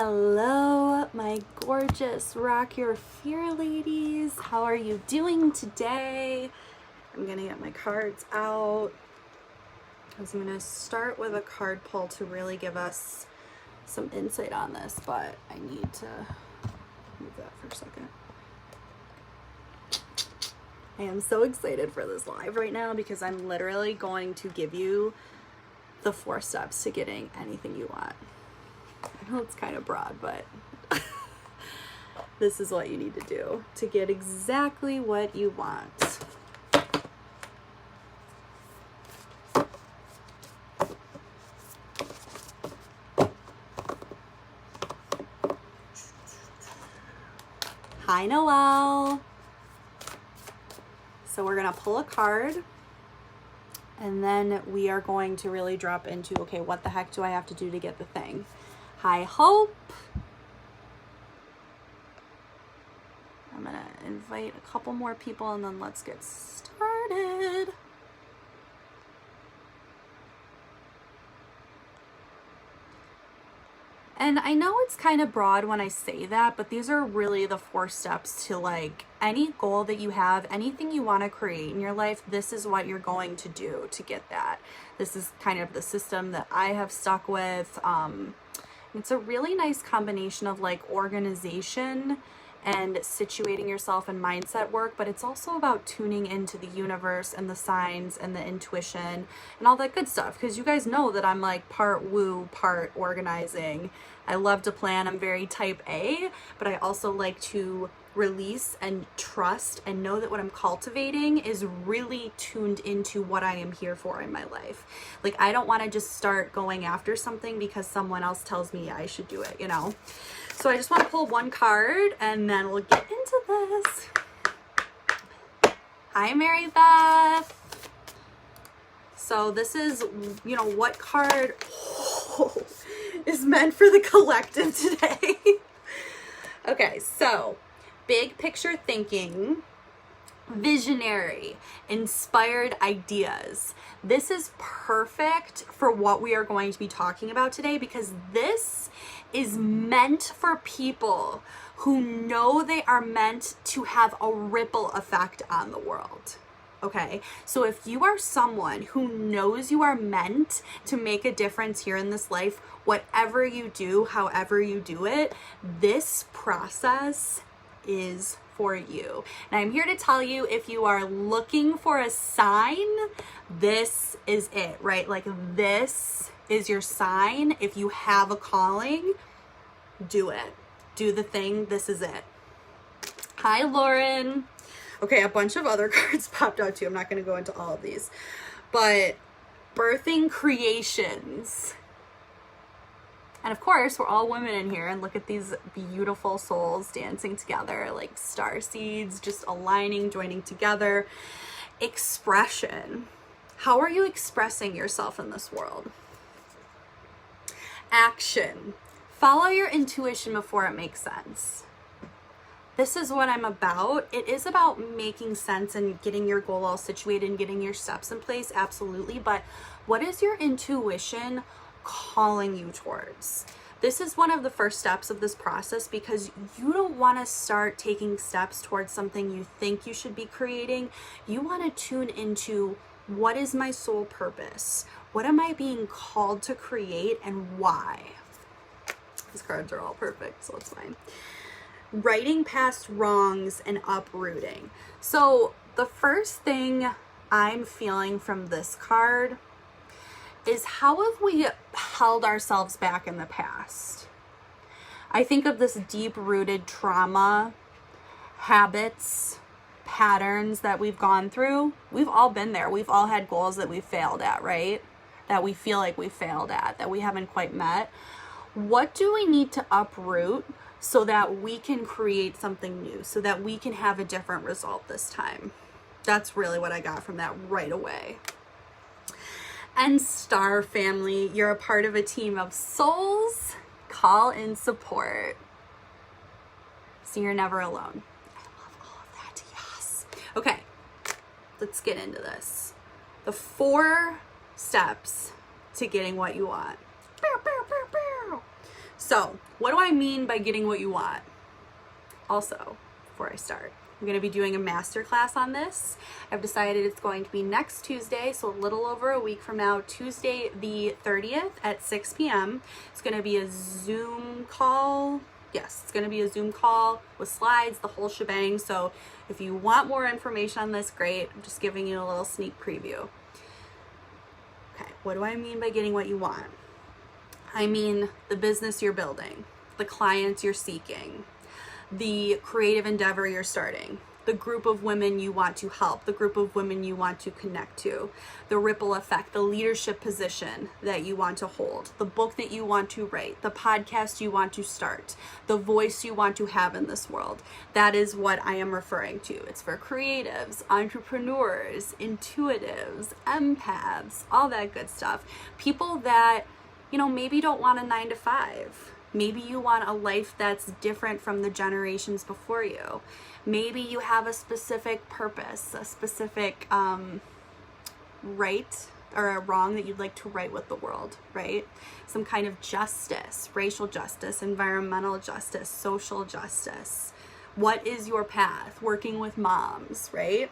Hello, my gorgeous Rock Your Fear ladies. How are you doing today? I'm gonna get my cards out. I'm gonna start with a card pull to really give us some insight on this, but I need to move that for a second. I am so excited for this live right now because I'm literally going to give you the 4 steps to getting anything you want. I know it's kind of broad, but this is what you need to do to get exactly what you want. Hi, Noelle. So we're going to pull a card, and then we are going to really drop into, okay, what the heck do I have to do to get the thing? Hi, Hope. I'm going to invite a couple more people, and then let's get started. And I know it's kind of broad when I say that, but these are really the 4 steps to like any goal that you have, anything you want to create in your life. This is what you're going to do to get that. This is kind of the system that I have stuck with. It's a really nice combination of like organization and situating yourself in mindset work, but it's also about tuning into the universe and the signs and the intuition and all that good stuff, because you guys know that I'm like part woo, part organizing. I love to plan. I'm very type A, but I also like to release and trust and know that what I'm cultivating is really tuned into what I am here for in my life. Like, I don't want to just start going after something because someone else tells me I should do it, you know? So I just want to pull one card and then we'll get into this. Hi, Mary Beth. So this is, you know, what card is meant for the collective today. Okay, so big picture thinking, visionary, inspired ideas. This is perfect for what we are going to be talking about today, because this is meant for people who know they are meant to have a ripple effect on the world. Okay, so if you are someone who knows you are meant to make a difference here in this life, whatever you do, however you do it, this process is for you. And I'm here to tell you, if you are looking for a sign, this is it, right? Like, this is your sign. If you have a calling, do it. Do the thing. This is it. Hi, Lauren. Okay, a bunch of other cards popped out too. I'm not going to go into all of these, but birthing creations. And of course, we're all women in here, and look at these beautiful souls dancing together, like star seeds, just aligning, joining together. Expression. How are you expressing yourself in this world? Action. Follow your intuition before it makes sense. This is what I'm about. It is about making sense and getting your goal all situated and getting your steps in place, absolutely. But what is your intuition calling you towards? This is one of the first steps of this process, because you don't want to start taking steps towards something you think you should be creating. You want to tune into, what is my soul purpose? What am I being called to create, and why? These cards are all perfect, so it's fine. Writing past wrongs and uprooting. So the first thing I'm feeling from this card is, how have we held ourselves back in the past? I think of this deep-rooted trauma, habits, patterns that we've gone through. We've all been there. We've all had goals that we failed at, right? That we feel like we failed at, that we haven't quite met. What do we need to uproot so that we can create something new, so that we can have a different result this time? That's really what I got from that right away. And Star Family, you're a part of a team of souls. Call in support. So you're never alone. I love all of that. Yes. Okay, let's get into this. The 4 steps to getting what you want. So what do I mean by getting what you want? Also, before I start, I'm going to be doing a masterclass on this. I've decided it's going to be next Tuesday, so a little over a week from now, Tuesday the 30th at 6 p.m. It's going to be a Zoom call. Yes, it's going to be a Zoom call with slides, the whole shebang. So if you want more information on this, great. I'm just giving you a little sneak preview. Okay, what do I mean by getting what you want? I mean the business you're building, the clients you're seeking, the creative endeavor you're starting, the group of women you want to help, the group of women you want to connect to, the ripple effect, the leadership position that you want to hold, the book that you want to write, the podcast you want to start, the voice you want to have in this world. That is what I am referring to. It's for creatives, entrepreneurs, intuitives, empaths, all that good stuff. People that, maybe don't want a 9-to-5. Maybe you want a life that's different from the generations before you. Maybe you have a specific purpose, a specific right or a wrong that you'd like to right with the world, right? Some kind of justice, racial justice, environmental justice, social justice. What is your path? Working with moms, right?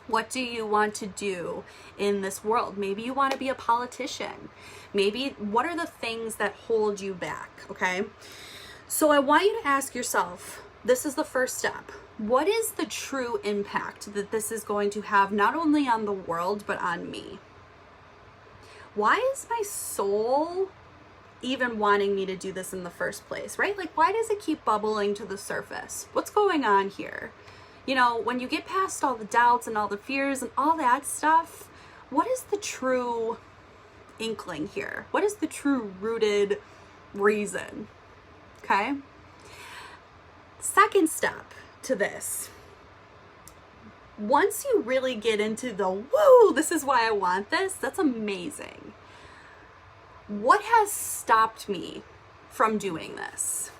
What do you want to do in this world? Maybe you want to be a politician. Maybe what are the things that hold you back, okay? So I want you to ask yourself, this is the first step. What is the true impact that this is going to have not only on the world, but on me? Why is my soul even wanting me to do this in the first place, right? Like, why does it keep bubbling to the surface? What's going on here? When you get past all the doubts and all the fears and all that stuff, what is the true inkling here? What is the true rooted reason? Okay? Second step to this. Once you really get into the, woo, this is why I want this, that's amazing. What has stopped me from doing this?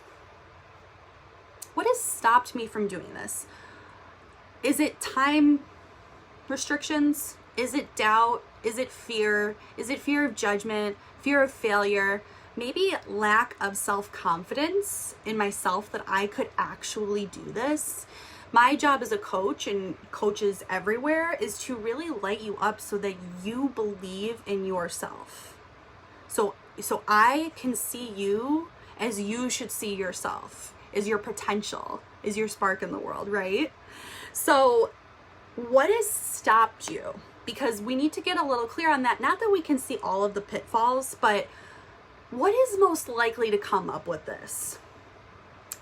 What has stopped me from doing this? Is it time restrictions? Is it doubt? Is it fear? Is it fear of judgment? Fear of failure? Maybe lack of self-confidence in myself that I could actually do this. My job as a coach, and coaches everywhere, is to really light you up so that you believe in yourself. So I can see you as you should see yourself, as your potential, as your spark in the world, right? So what has stopped you? Because we need to get a little clear on that. Not that we can see all of the pitfalls, but what is most likely to come up with this?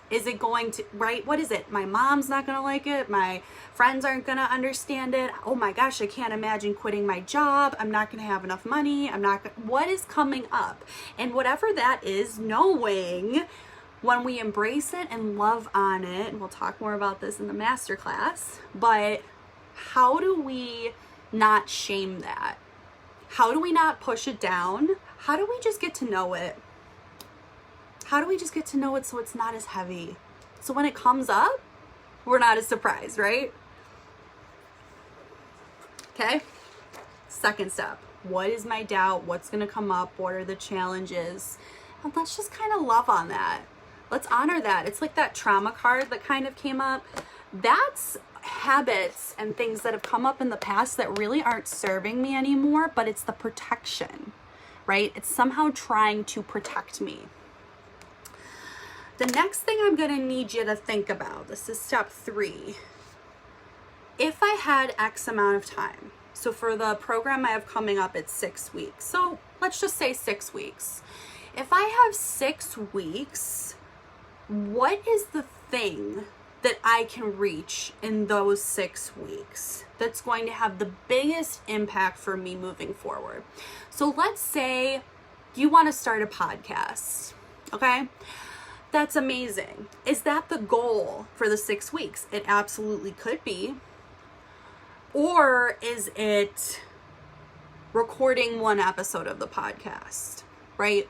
Is it going to, right? What is it? My mom's not going to like it. My friends aren't going to understand it. Oh my gosh, I can't imagine quitting my job. I'm not going to have enough money. What is coming up? And whatever that is, knowing when we embrace it and love on it, and we'll talk more about this in the masterclass, but how do we not shame that? How do we not push it down? How do we just get to know it? How do we just get to know it so it's not as heavy? So when it comes up, we're not as surprised, right? Okay? Second step. What is my doubt? What's going to come up? What are the challenges? And let's just kind of love on that. Let's honor that. It's like that trauma card that kind of came up. That's habits and things that have come up in the past that really aren't serving me anymore, but it's the protection, right? It's somehow trying to protect me. The next thing I'm going to need you to think about, this is step 3. If I had X amount of time, so for the program I have coming up, it's 6 weeks. So let's just say 6 weeks. If I have 6 weeks, what is the thing that I can reach in those 6 weeks that's going to have the biggest impact for me moving forward? So let's say you want to start a podcast, okay? That's amazing. Is that the goal for the 6 weeks? It absolutely could be. Or is it recording one episode of the podcast, right?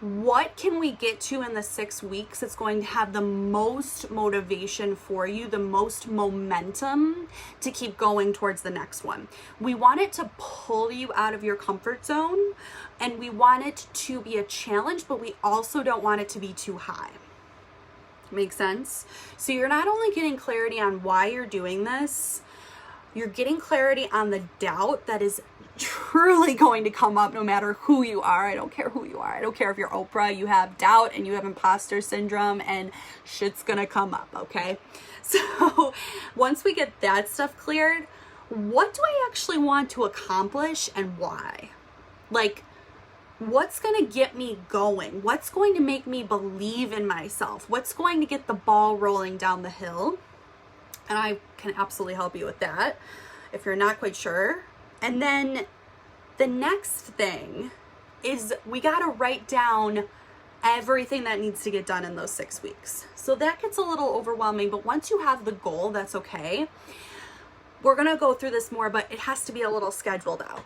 What can we get to in the 6 weeks that's going to have the most motivation for you, the most momentum to keep going towards the next one? We want it to pull you out of your comfort zone, and we want it to be a challenge, but we also don't want it to be too high. Make sense? So you're not only getting clarity on why you're doing this, you're getting clarity on the doubt that is truly going to come up no matter who you are. I don't care who you are. I don't care if you're Oprah, you have doubt and you have imposter syndrome, and shit's gonna come up, okay? So once we get that stuff cleared, what do I actually want to accomplish and why? Like, what's gonna get me going? What's going to make me believe in myself? What's going to get the ball rolling down the hill? And I can absolutely help you with that if you're not quite sure. And then the next thing is we got to write down everything that needs to get done in those 6 weeks. So that gets a little overwhelming, but once you have the goal, that's okay. We're going to go through this more, but it has to be a little scheduled out,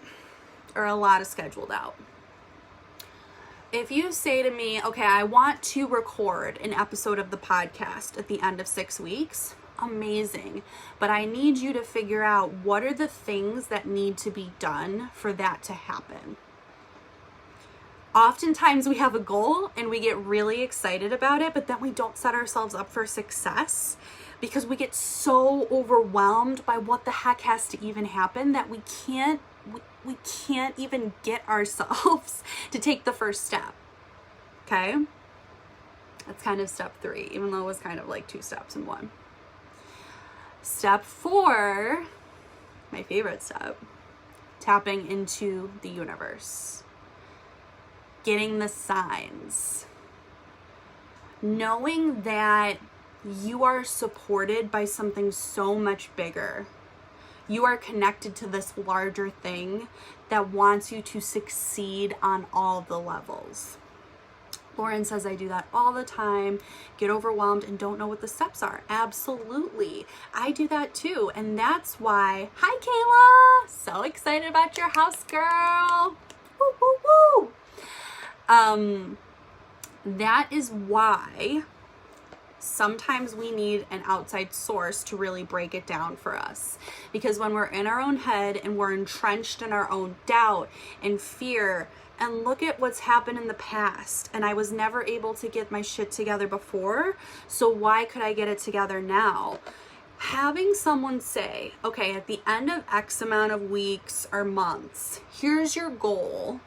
or a lot of scheduled out. If you say to me, okay, I want to record an episode of the podcast at the end of 6 weeks, amazing, but I need you to figure out what are the things that need to be done for that to happen. Oftentimes we have a goal and we get really excited about it, but then we don't set ourselves up for success because we get so overwhelmed by what the heck has to even happen that we can't even get ourselves to take the first step. Okay? That's kind of step 3, even though it was kind of like 2 steps in one. Step 4, my favorite step, tapping into the universe, getting the signs, knowing that you are supported by something so much bigger. You are connected to this larger thing that wants you to succeed on all the levels. Lauren says I do that all the time, get overwhelmed and don't know what the steps are. Absolutely. I do that too. And that's why, hi Kayla, so excited about your house, girl. Woo, woo, woo. That is why sometimes we need an outside source to really break it down for us. Because when we're in our own head and we're entrenched in our own doubt and fear, and look at what's happened in the past, and I was never able to get my shit together before, so why could I get it together now? Having someone say, okay, at the end of X amount of weeks or months, here's your goal.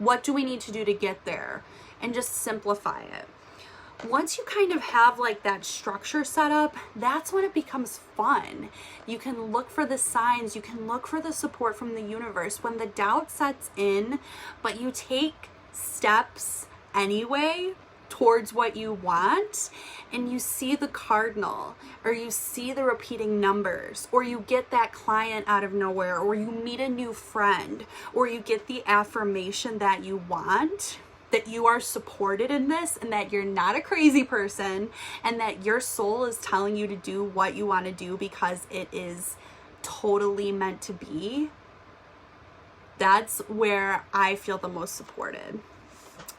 What do we need to do to get there? And just simplify it. Once you kind of have like that structure set up, that's when it becomes fun. You can look for the signs, you can look for the support from the universe. When the doubt sets in, but you take steps anyway towards what you want, and you see the cardinal, or you see the repeating numbers, or you get that client out of nowhere, or you meet a new friend, or you get the affirmation that you want, that you are supported in this, and that you're not a crazy person, and that your soul is telling you to do what you want to do because it is totally meant to be. That's where I feel the most supported.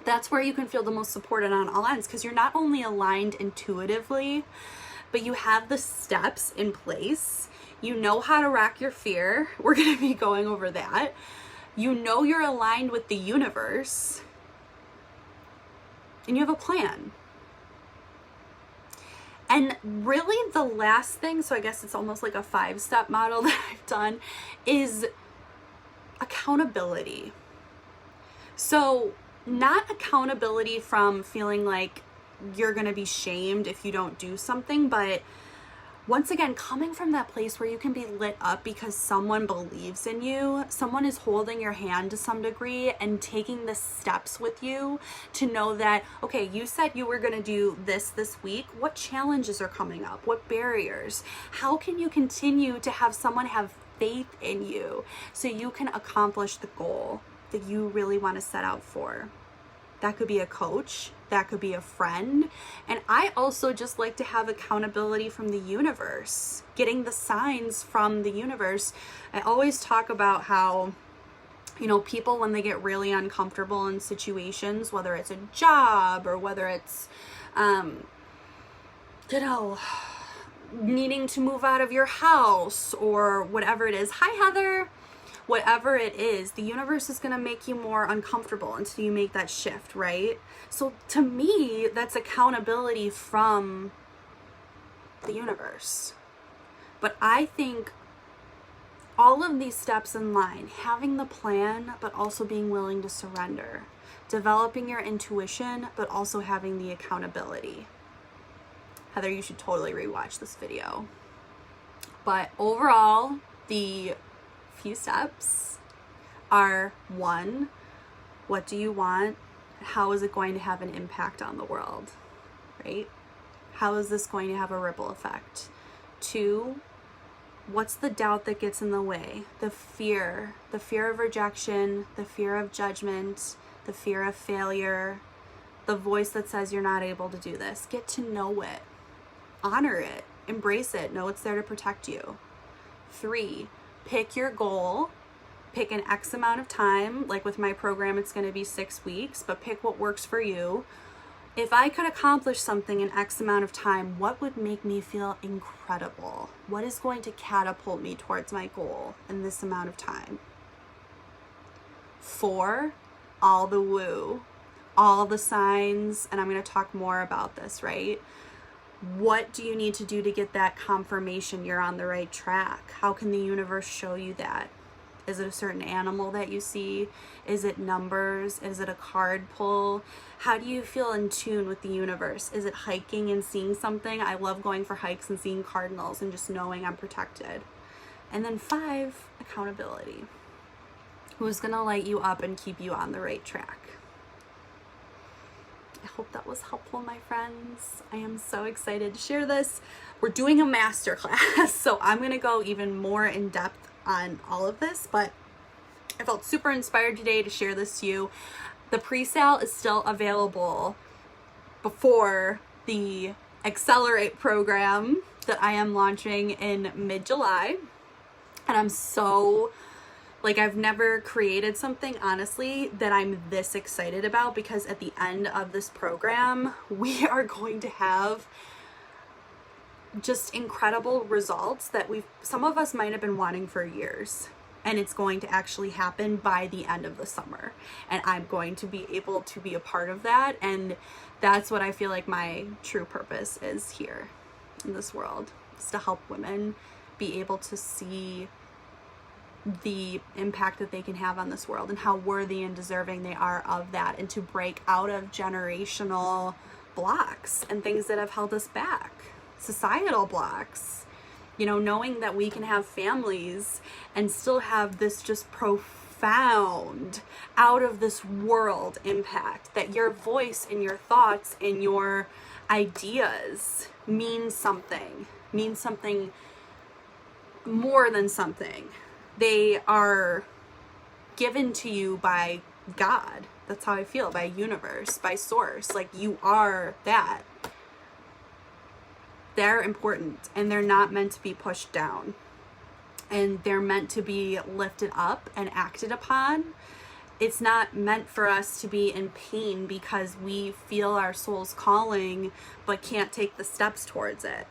That's where you can feel the most supported on all ends, because you're not only aligned intuitively, but you have the steps in place. You know how to rack your fear. We're going to be going over that. You know you're aligned with the universe. And you have a plan. And really the last thing, so I guess it's almost like a 5-step model that I've done, is accountability. So not accountability from feeling like you're going to be shamed if you don't do something, but once again, coming from that place where you can be lit up because someone believes in you, someone is holding your hand to some degree and taking the steps with you to know that, okay, you said you were going to do this week. What challenges are coming up? What barriers? How can you continue to have someone have faith in you so you can accomplish the goal that you really want to set out for? That could be a coach, that could be a friend. And I also just like to have accountability from the universe, getting the signs from the universe. I always talk about how You know, people, when they get really uncomfortable in situations, whether it's a job or whether it's, you know, needing to move out of your house or whatever it is. Hi, Heather. Whatever it is, the universe is going to make you more uncomfortable until you make that shift, right? So to me, that's accountability from the universe. But I think all of these steps in line, having the plan, but also being willing to surrender, developing your intuition, but also having the accountability. Heather, you should totally rewatch this video. But overall, the few steps are: 1, what do you want? How is it going to have an impact on the world, right? How is this going to have a ripple effect? 2, what's the doubt that gets in the way? The fear of rejection, the fear of judgment, the fear of failure, the voice that says you're not able to do this. Get to know it, honor it, embrace it, know it's there to protect you. 3, pick your goal, pick an X amount of time. Like with my program, it's going to be 6 weeks, but pick what works for you. If I could accomplish something in X amount of time, what would make me feel incredible? What is going to catapult me towards my goal in this amount of time? 4, all the woo, all the signs, and I'm going to talk more about this, right? What do you need to do to get that confirmation you're on the right track? How can the universe show you that? Is it a certain animal that you see? Is it numbers? Is it a card pull? How do you feel in tune with the universe? Is it hiking and seeing something? I love going for hikes and seeing cardinals and just knowing I'm protected. And then 5, accountability. Who's going to light you up and keep you on the right track? I hope that was helpful, my friends. I am so excited to share this. We're doing a masterclass, so I'm going to go even more in depth on all of this, but I felt super inspired today to share this to you. The pre-sale is still available before the Accelerate program that I am launching in mid-July. And I'm so, like, I've never created something, honestly, that I'm this excited about, because at the end of this program, we are going to have just incredible results that some of us might have been wanting for years. And it's going to actually happen by the end of the summer. And I'm going to be able to be a part of that. And that's what I feel like my true purpose is here in this world, is to help women be able to see the impact that they can have on this world and how worthy and deserving they are of that, and to break out of generational blocks and things that have held us back, societal blocks. You know, knowing that we can have families and still have this just profound, out of this world impact, that your voice and your thoughts and your ideas mean something more than something. They are given to you by God. That's how I feel, by universe, by source. Like, you are that. They're important, and they're not meant to be pushed down, and they're meant to be lifted up and acted upon. It's not meant for us to be in pain because we feel our soul's calling but can't take the steps towards it.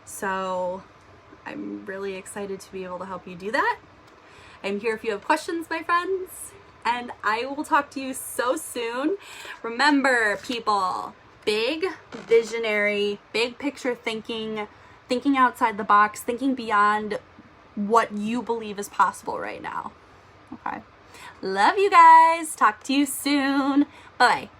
So I'm really excited to be able to help you do that. I'm here if you have questions, my friends, and I will talk to you so soon. Remember, people, big visionary, big picture thinking outside the box, thinking beyond what you believe is possible right now. Okay. Love you guys. Talk to you soon. Bye.